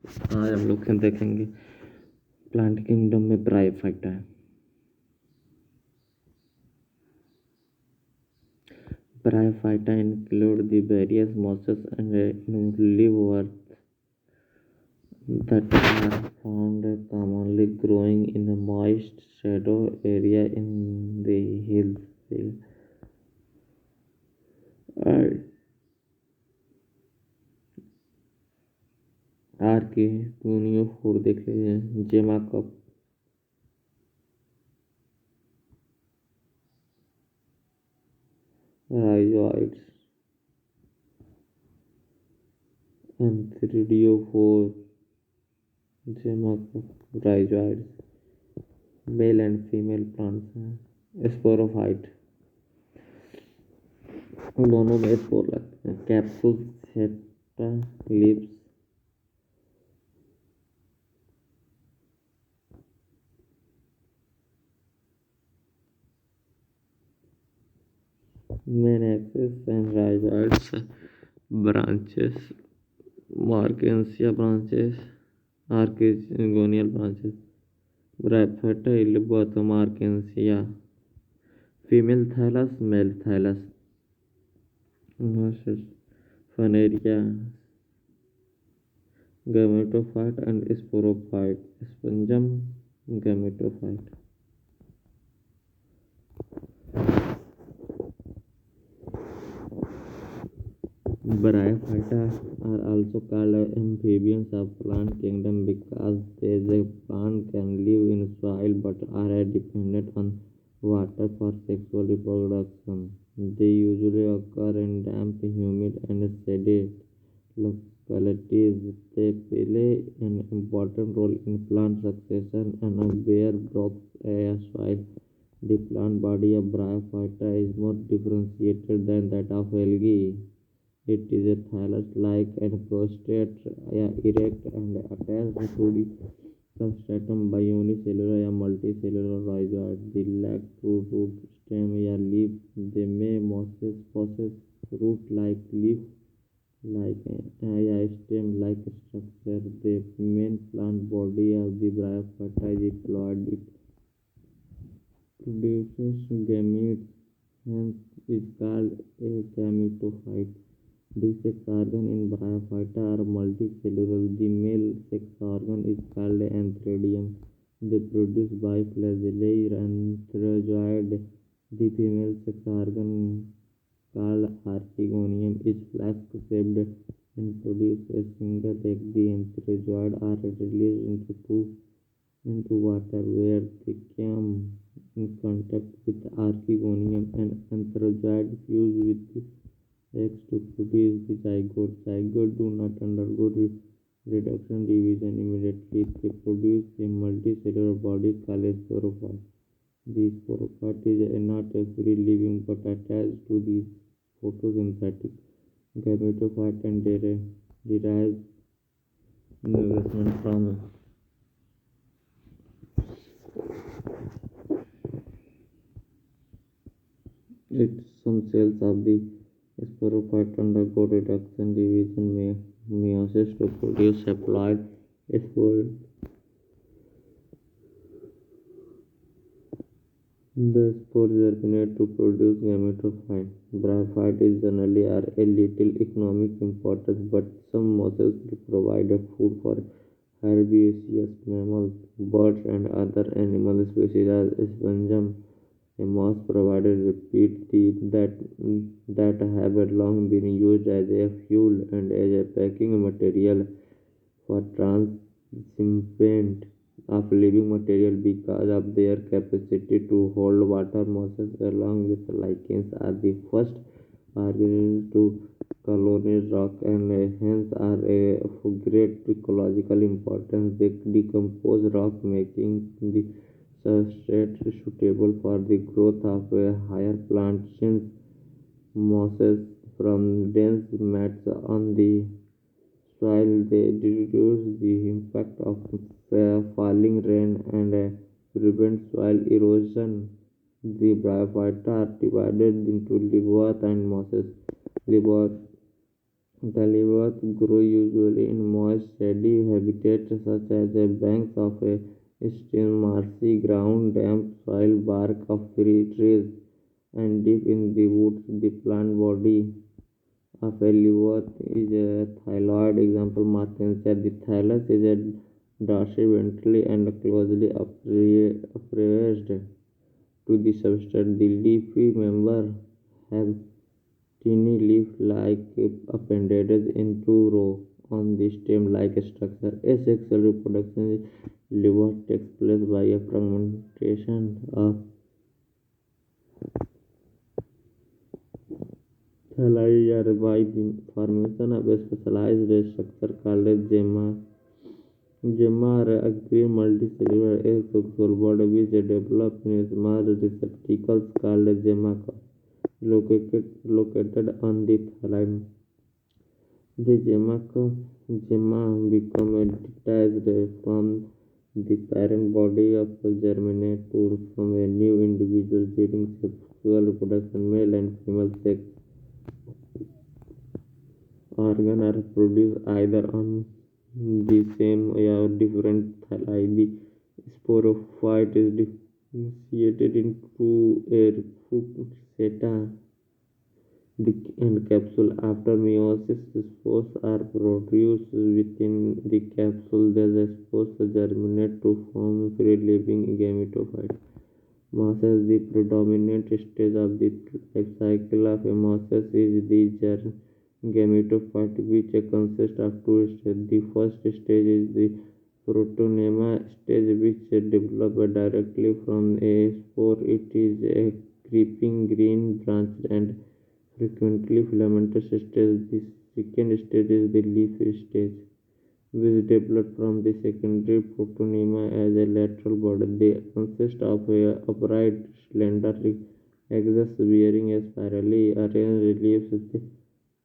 आज हम लोग देखेंगे प्लांट किंगडम में ब्रायोफाइटा है। Bryophyta include the various mosses and liveworts that are found commonly growing in a moist shadowed area in the hills. और are के फोर देख लीजिए, जेमा कप, राइजोइड्स, एंथ्रिडियोफोर, जेमा cup, rhizoids, male and female plants हैं। Sporophyte, दोनों में spore लगते हैं। Capsule, septa, leaves, main axis and rhizoids, branches, markensia branches, archegonial branches, bryophyta illibata markensia, female thallus, male thallus, Phaneria, gametophyte and sporophyte, spongum, gametophyte. Bryophyta are also called amphibians of plant kingdom because they plant can live in soil but are dependent on water for sexual reproduction. They usually occur in damp, humid, and shaded localities. They play an important role in plant succession and bear blocks a soil. The plant body of Bryophyta is more differentiated than that of algae. It is a thallus-like and prostate, erect and attached to the substratum by unicellular or multicellular rhizoid. They lack true root stem or leaf. They may possess root-like leaf-like stem-like structure. The main plant body of the Bryophyta is diploid. It produces gametes, hence is called a gametophyte. The sex organ in Bryophyta are multicellular. The male sex organ is called antheridium. They produce biflagellae antherozoid. The female sex organ, called archegonium, is flask-shaped and produces a single egg. The antherozoid are released into water where they come in contact with archegonium, and antherozoid fuse with the eggs to produce the zygote. Zygotes do not undergo reduction division immediately. They produce a multicellular body called a sporophyte. The sporophyte is not a free living but attached to the photosynthetic gametophyte and derives nourishment from it. Some cells of the sporophyte undergo reduction division meiosis to produce haploid spores. The spores germinate to produce gametophyte. Bryophytes generally are a little economic importance, but some mosses provide a food for herbaceous mammals, birds, and other animal species as spongum. A moss provided repeat teeth that have long been used as a fuel and as a packing material for transshipment of living material because of their capacity to hold water. Mosses, along with lichens, are the first organisms to colonize rock and hence are of great ecological importance. They decompose rock, making the substrate suitable for the growth of higher plants. Since mosses from dense mats on the soil, they reduce the impact of falling rain and prevent soil erosion. The bryophyta are divided into liverworts and mosses. Liverworts Tallywort grow usually in moist, shady habitats such as the banks of a stream, marshy ground, damp soil, bark of trees, and deep in the woods. The plant body of a liverwort is a thyloid. Example markings that the thallus is a dorsally and closely appraised to the substrate. The leafy member have tiny leaf-like appendages in two rows on the stem-like structure. Asexual reproduction in liver takes place by a fragmentation of thalli or by the formation of a specialized structure called a gemma. Gemma are a green multicellular asexual body which develop in small receptacles called gemma located on the thalli. The gemma become detached from the parent body of the germinate to form a new individual during sexual reproduction. Male and female sex organs are produced either on the same or different thalli. The sporophyte is differentiated into a fruit seta and capsule. After meiosis, spores are produced within the capsule. The spores germinate to form free-living gametophytes. Meiosis, the predominant stage of the life cycle of a meiosis, is the gametophyte, which consists of two stages. The first stage is the protonema stage, which develops directly from a spore. It is a creeping green branched and frequently filamentous stage. The second stage is the leaf stage, which developed from the secondary protonema as a lateral body. They consist of a upright, slender axis bearing a spirally arranged leaves. They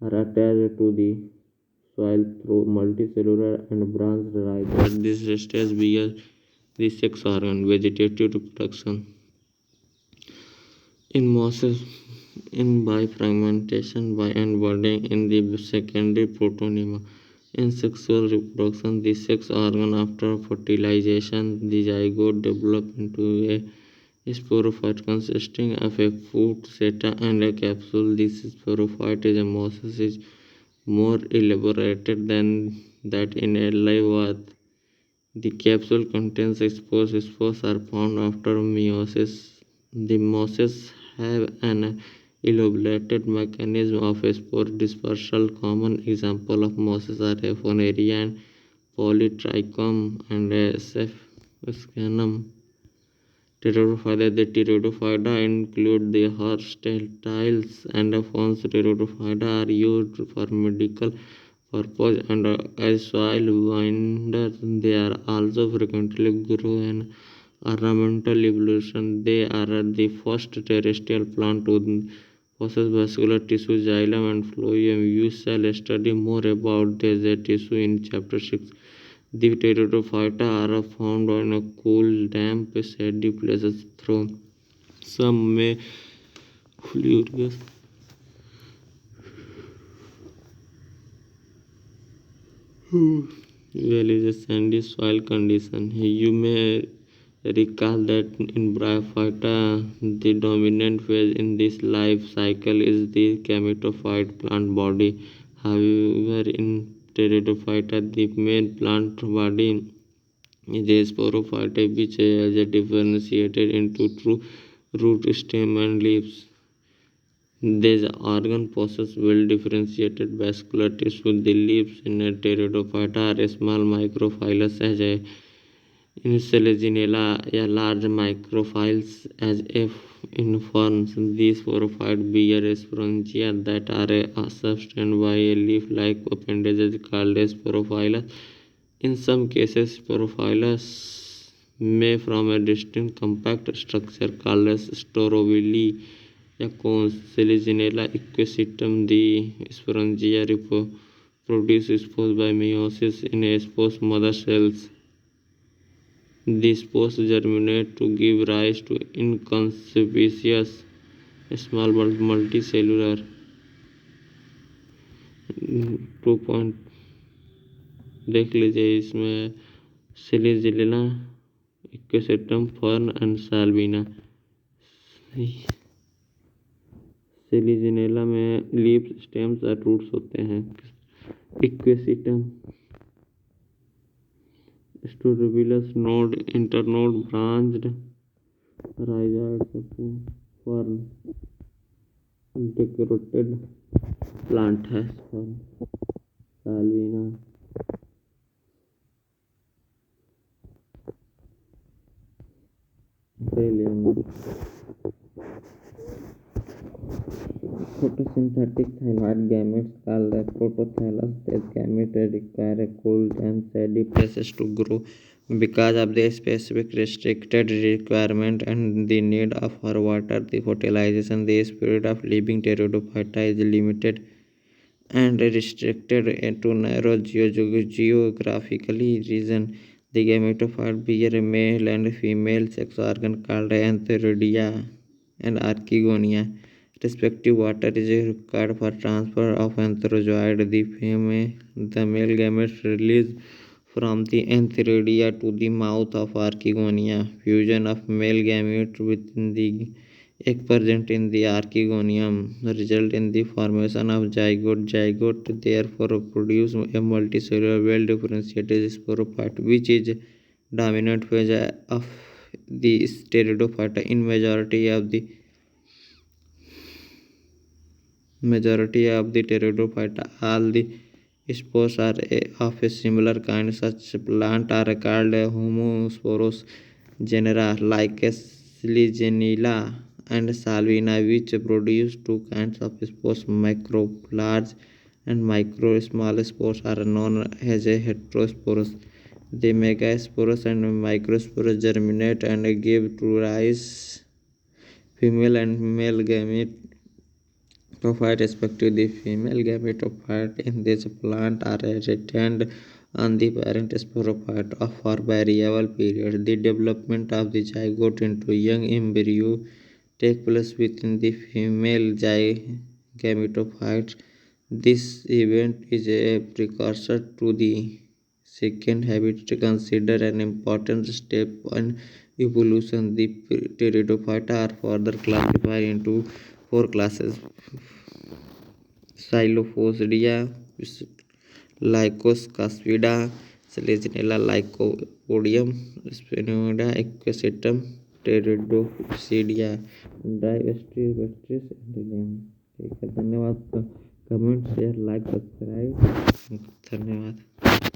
are attached to the soil through multicellular and branched rhizomes. This stage bears the sex organ, vegetative reproduction. In mosses, in by fragmentation by unbinding in the secondary protonema. In sexual reproduction, the sex organ after fertilization, the zygote develop into a sporophyte consisting of a fruit seta and a capsule. This sporophyte is a mosses is more elaborated than that in a live earth. The capsule contains spores. Spores are found after meiosis. The mosses have an elaborated mechanism of spore dispersal. Common examples of mosses are Phoneria and Polytrichum and Scanum. Pteridophyta. The Pteridophyta include the horstatiles and fawns. Pteridophyta are used for medical purpose and as soil binders. They are also frequently grow in ornamental evolution. They are the first terrestrial plant to possess vascular tissue, xylem and phloem. You shall study more about the tissue in chapter 6. The pteridophyta are found in a cool, damp, shady places through some may fluvius well is a sandy soil condition. You may recall that in bryophyta, the dominant phase in this life cycle is the gametophyte plant body. However, in pteridophyta, the main plant body is a sporophyte which is differentiated into true root, stem, and leaves. These organs possess well-differentiated vascular tissue. The leaves in a pteridophyta are small microphyllous as a in Selaginella, a large microphyllous as if in ferns. These sporophytes bear sporangia that are sustained by a leaf-like appendages called a sporophyllus. In some cases, sporophyllus may form a distinct compact structure called as staurovilli. A cone, Selaginella equisetum, the sporangia produce spores by meiosis in a spores mother cells. These spores germinate to give rise to inconspicuous small but multicellular 2 point देख लीजिए इसमें। सिलिजिलिना, इक्वेसेटम, fern and साल्विना। सिलिजिनेला में leaves, stems और roots होते हैं। इक्वेसिटम स्टोरोबिलस node, internode, branched rhizoids होते हैं। Fern decorated plant है fern. साल्विना photosynthetic thymoid gametes called the protothalous. These gametes require a cool and shady places to grow because of the specific restricted requirement and the need for water. The fertilization, the spirit of living pteridophyta is limited and restricted to narrow geographically region. The gametophyte bear a male and female sex organ called antheridia and archegonia. Respective water is required for transfer of antherozoid. The male gametes release from the antheridia to the mouth of archegonia. Fusion of male gametes within the egg present in the archegonium result in the formation of zygote. Zygote therefore produce a multicellular, well-differentiated sporophyte, which is dominant phase of the pteridophyta in majority of the pteridophyta. All the spores are of a similar kind. Such plants are called homosporous genera like Seligenella and Salvina, which produce two kinds of spores, micro large and micro small. Spores are known as heterosporous. The megasporous and microsporous germinate and give to rise female and male gamete Prophyte respectively. The female gametophyte in this plant are retained on the parent sporophyte for variable periods. The development of the zygote into young embryo takes place within the female gametophyte. This event is a precursor to the second habit, considered an important step in evolution. The pteridophyta are further classified into four classes: Xylophoridia, Lycospida, Selaginella, Lycopodium, Spinoida, Equisetum, Pteridophysidia, Bryophytes, and ठीक है, धन्यवाद। Comment share like subscribe, धन्यवाद।